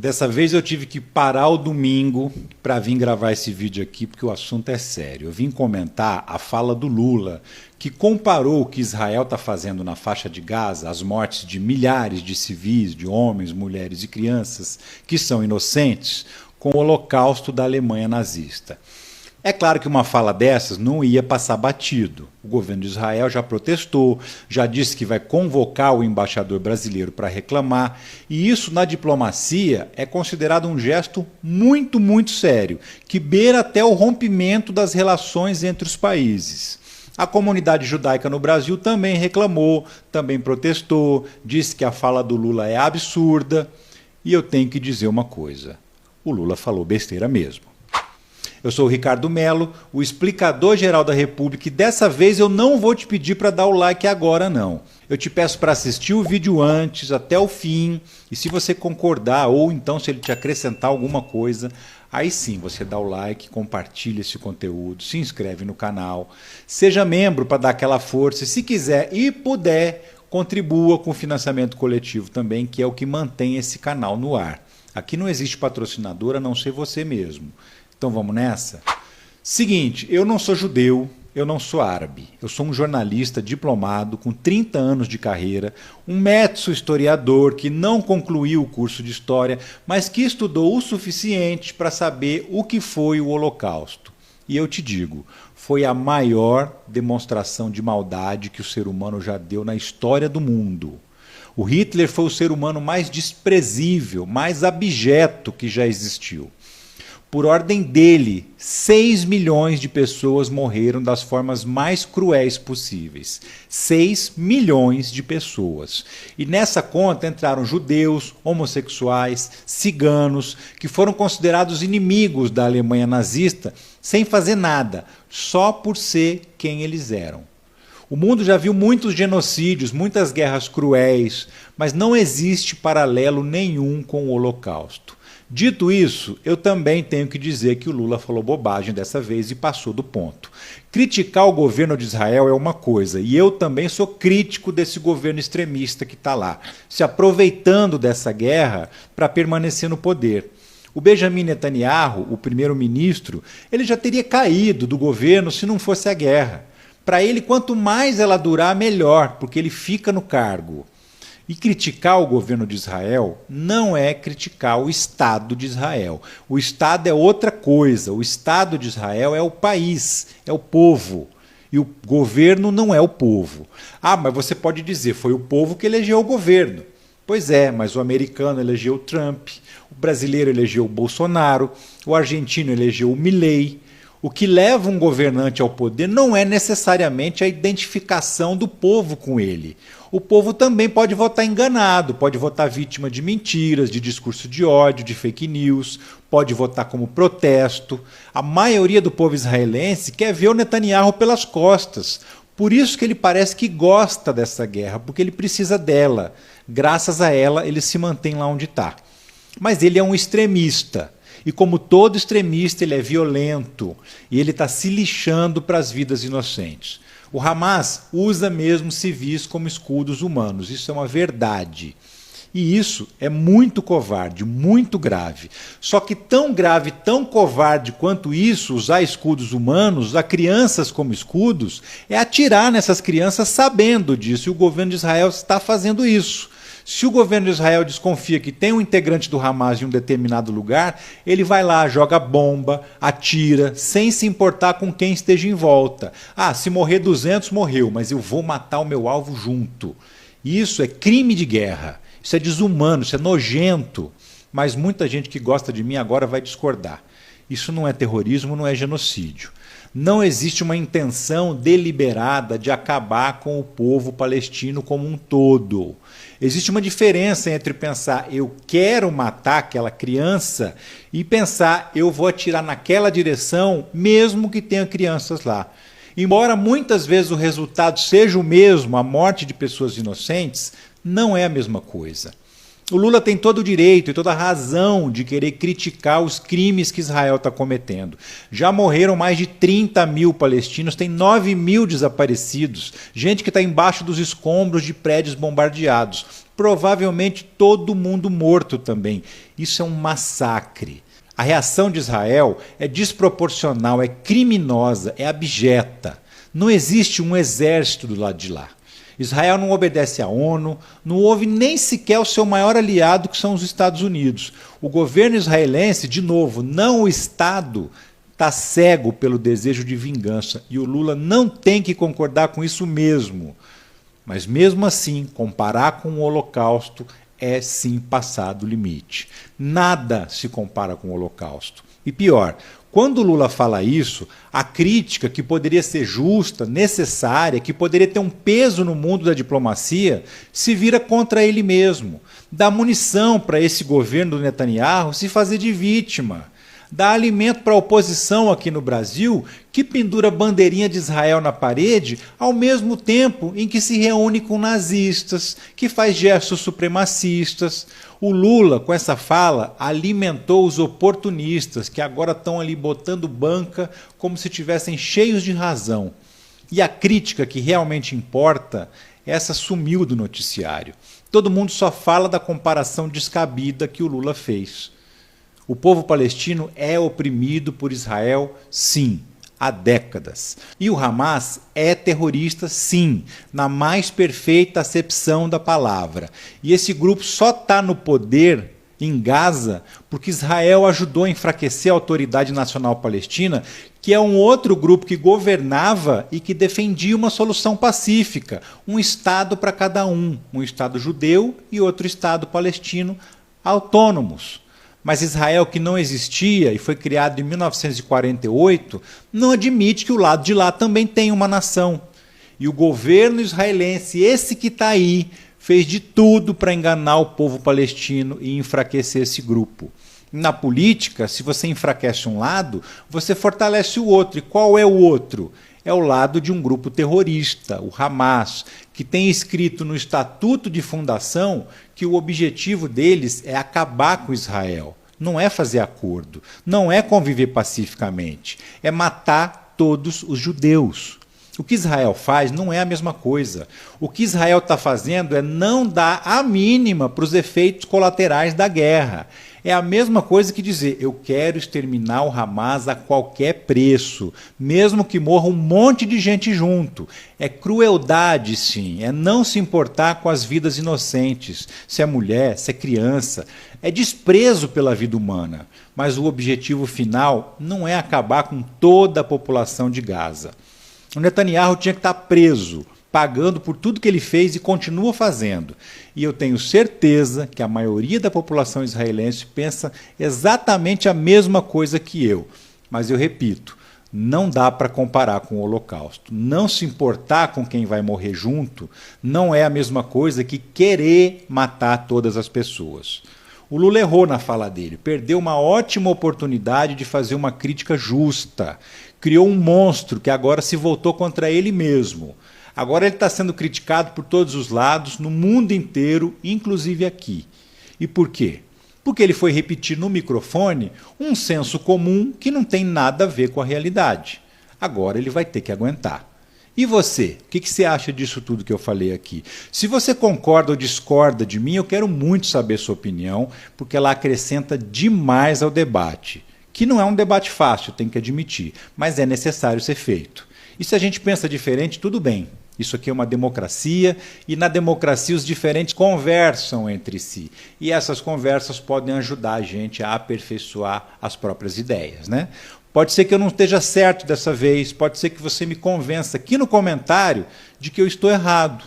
Dessa vez eu tive que parar o domingo para vir gravar esse vídeo aqui, porque o assunto é sério. Eu vim comentar a fala do Lula, que comparou o que Israel está fazendo na faixa de Gaza, as mortes de milhares de civis, de homens, mulheres e crianças, que são inocentes, com o Holocausto da Alemanha nazista. É claro que uma fala dessas não ia passar batido. O governo de Israel já protestou, já disse que vai convocar o embaixador brasileiro para reclamar, e isso na diplomacia é considerado um gesto muito sério, que beira até o rompimento das relações entre os países. A comunidade judaica no Brasil também reclamou, também protestou, disse que a fala do Lula é absurda, e eu tenho que dizer uma coisa: o Lula falou besteira mesmo. Eu sou o Ricardo Mello, o explicador-geral da República, e dessa vez eu não vou te pedir para dar o like agora, não. Eu te peço para assistir o vídeo antes, até o fim, e se você concordar, ou então se ele te acrescentar alguma coisa, aí sim você dá o like, compartilha esse conteúdo, se inscreve no canal, seja membro para dar aquela força, e se quiser e puder, contribua com o financiamento coletivo também, que é o que mantém esse canal no ar. Aqui não existe patrocinador a não ser você mesmo. Então vamos nessa? Seguinte, eu não sou judeu, eu não sou árabe. Eu sou um jornalista diplomado com 30 anos de carreira, um médico historiador que não concluiu o curso de história, mas que estudou o suficiente para saber o que foi o Holocausto. E eu te digo, foi a maior demonstração de maldade que o ser humano já deu na história do mundo. O Hitler foi o ser humano mais desprezível, mais abjeto que já existiu. Por ordem dele, 6 milhões de pessoas morreram das formas mais cruéis possíveis. 6 milhões de pessoas. E nessa conta entraram judeus, homossexuais, ciganos, que foram considerados inimigos da Alemanha nazista sem fazer nada, só por ser quem eles eram. O mundo já viu muitos genocídios, muitas guerras cruéis, mas não existe paralelo nenhum com o Holocausto. Dito isso, eu também tenho que dizer que o Lula falou bobagem dessa vez e passou do ponto. Criticar o governo de Israel é uma coisa, e eu também sou crítico desse governo extremista que está lá, se aproveitando dessa guerra para permanecer no poder. O Benjamin Netanyahu, o primeiro-ministro, ele já teria caído do governo se não fosse a guerra. Para ele, quanto mais ela durar, melhor, porque ele fica no cargo. E criticar o governo de Israel não é criticar o Estado de Israel. O Estado é outra coisa. O Estado de Israel é o país, é o povo. E o governo não é o povo. Ah, mas você pode dizer, foi o povo que elegeu o governo. Pois é, mas o americano elegeu o Trump, o brasileiro elegeu o Bolsonaro, o argentino elegeu o Milei. O que leva um governante ao poder não é necessariamente a identificação do povo com ele. O povo também pode votar enganado, pode votar vítima de mentiras, de discurso de ódio, de fake news, pode votar como protesto. A maioria do povo israelense quer ver o Netanyahu pelas costas. Por isso que ele parece que gosta dessa guerra, porque ele precisa dela. Graças a ela, ele se mantém lá onde está. Mas ele é um extremista. E como todo extremista, ele é violento e ele está se lixando para as vidas inocentes. O Hamas usa mesmo civis como escudos humanos, isso é uma verdade. E isso é muito covarde, muito grave. Só que tão grave, tão covarde quanto isso, usar escudos humanos, usar crianças como escudos, é atirar nessas crianças sabendo disso, e o governo de Israel está fazendo isso. Se o governo de Israel desconfia que tem um integrante do Hamas em um determinado lugar, ele vai lá, joga bomba, atira, sem se importar com quem esteja em volta. Ah, se morrer 200, morreu, mas eu vou matar o meu alvo junto. Isso é crime de guerra, isso é desumano, isso é nojento. Mas muita gente que gosta de mim agora vai discordar. Isso não é terrorismo, não é genocídio. Não existe uma intenção deliberada de acabar com o povo palestino como um todo. Existe uma diferença entre pensar eu quero matar aquela criança e pensar eu vou atirar naquela direção mesmo que tenha crianças lá. Embora muitas vezes o resultado seja o mesmo, a morte de pessoas inocentes, não é a mesma coisa. O Lula tem todo o direito e toda a razão de querer criticar os crimes que Israel está cometendo. Já morreram mais de 30 mil palestinos, tem 9 mil desaparecidos, gente que está embaixo dos escombros de prédios bombardeados. provavelmente todo mundo morto também. Isso é um massacre. A reação de Israel é desproporcional, é criminosa, é abjeta. Não existe um exército do lado de lá. Israel não obedece à ONU, não houve nem sequer o seu maior aliado, que são os Estados Unidos. O governo israelense, de novo, não o Estado, está cego pelo desejo de vingança. E o Lula não tem que concordar com isso mesmo. Mas mesmo assim, comparar com o Holocausto é sim passar do limite. Nada se compara com o Holocausto. E pior, quando o Lula fala isso, a crítica, que poderia ser justa, necessária, que poderia ter um peso no mundo da diplomacia, se vira contra ele mesmo. Dá munição para esse governo do Netanyahu se fazer de vítima. Dá alimento para a oposição aqui no Brasil, que pendura bandeirinha de Israel na parede, ao mesmo tempo em que se reúne com nazistas, que faz gestos supremacistas. O Lula, com essa fala, alimentou os oportunistas, que agora estão ali botando banca como se estivessem cheios de razão. E a crítica que realmente importa, essa sumiu do noticiário. Todo mundo só fala da comparação descabida que o Lula fez. O povo palestino é oprimido por Israel, sim, há décadas. E o Hamas é terrorista, sim, na mais perfeita acepção da palavra. E esse grupo só está no poder em Gaza porque Israel ajudou a enfraquecer a Autoridade Nacional Palestina, que é um outro grupo que governava e que defendia uma solução pacífica, um Estado para cada um Estado judeu e outro Estado palestino autônomos. Mas Israel, que não existia e foi criado em 1948, não admite que o lado de lá também tem uma nação. E o governo israelense, esse que está aí, fez de tudo para enganar o povo palestino e enfraquecer esse grupo. Na política, se você enfraquece um lado, você fortalece o outro. E qual é o outro? É o lado de um grupo terrorista, o Hamas, que tem escrito no Estatuto de Fundação que o objetivo deles é acabar com Israel. Não é fazer acordo, não é conviver pacificamente, é matar todos os judeus. O que Israel faz não é a mesma coisa. O que Israel está fazendo é não dar a mínima para os efeitos colaterais da guerra. É a mesma coisa que dizer, eu quero exterminar o Hamas a qualquer preço, mesmo que morra um monte de gente junto. É crueldade, sim, é não se importar com as vidas inocentes, se é mulher, se é criança. É desprezo pela vida humana, mas o objetivo final não é acabar com toda a população de Gaza. O Netanyahu tinha que estar preso, pagando por tudo que ele fez e continua fazendo. E eu tenho certeza que a maioria da população israelense pensa exatamente a mesma coisa que eu. Mas eu repito, não dá para comparar com o Holocausto. Não se importar com quem vai morrer junto não é a mesma coisa que querer matar todas as pessoas. O Lula errou na fala dele, perdeu uma ótima oportunidade de fazer uma crítica justa. Criou um monstro que agora se voltou contra ele mesmo. Agora ele está sendo criticado por todos os lados, no mundo inteiro, inclusive aqui. E por quê? Porque ele foi repetir no microfone um senso comum que não tem nada a ver com a realidade. Agora ele vai ter que aguentar. E você? O que você acha disso tudo que eu falei aqui? Se você concorda ou discorda de mim, eu quero muito saber sua opinião, porque ela acrescenta demais ao debate. Que não é um debate fácil, tem que admitir, mas é necessário ser feito. E se a gente pensa diferente, tudo bem. Isso aqui é uma democracia e na democracia os diferentes conversam entre si. E essas conversas podem ajudar a gente a aperfeiçoar as próprias ideias, né? Pode ser que eu não esteja certo dessa vez, pode ser que você me convença aqui no comentário de que eu estou errado.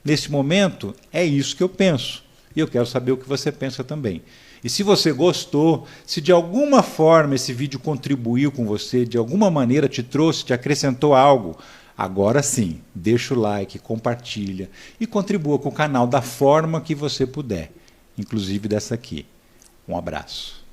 Nesse momento, é isso que eu penso. E eu quero saber o que você pensa também. E se você gostou, se de alguma forma esse vídeo contribuiu com você, de alguma maneira te trouxe, te acrescentou algo, agora sim, deixa o like, compartilha e contribua com o canal da forma que você puder, inclusive dessa aqui. Um abraço.